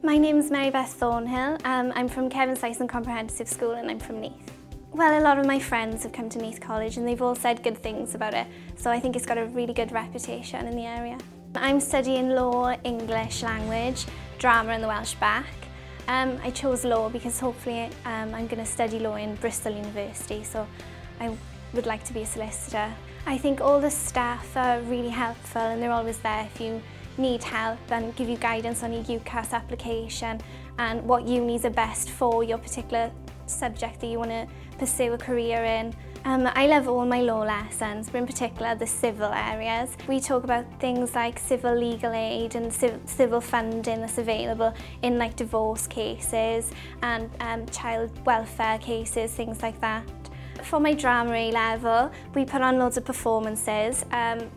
My name's Mary-Beth Thornhill. I'm from Kevin Syson Comprehensive School and I'm from Neath. Well, a lot of my friends have come to Neath College and they've all said good things about it, so I think it's got a really good reputation in the area. I'm studying law, English language, drama and the Welsh Bac. I chose law because hopefully I'm going to study law in Bristol University, so I would like to be a solicitor. I think all the staff are really helpful and they're always there if you need help and give you guidance on your UCAS application and what unis are best for your particular subject that you want to pursue a career in. I love all my law lessons, but in particular the civil areas. We talk about things like civil legal aid and civil funding that's available in like divorce cases and child welfare cases, things like that. For my drama A level, we put on loads of performances,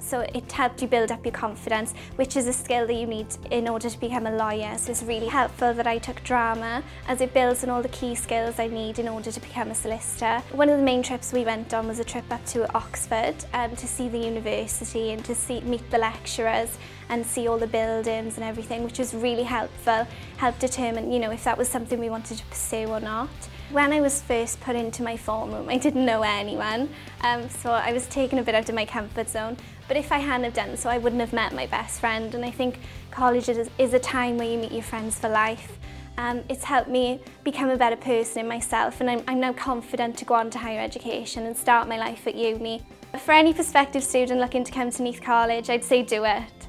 so it helped you build up your confidence, which is a skill that you need in order to become a lawyer. So it's really helpful that I took drama, as it builds on all the key skills I need in order to become a solicitor. One of the main trips we went on was a trip up to Oxford to see the university and to meet the lecturers and see all the buildings and everything, which was really helpful, helped determine, if that was something we wanted to pursue or not. When I was first put into my form room, I didn't know anyone, so I was taken a bit out of my comfort zone. But if I hadn't have done so, I wouldn't have met my best friend, and I think college is a time where you meet your friends for life. It's helped me become a better person in myself, and I'm now confident to go on to higher education and start my life at uni. For any prospective student looking to come to Neath College, I'd say do it.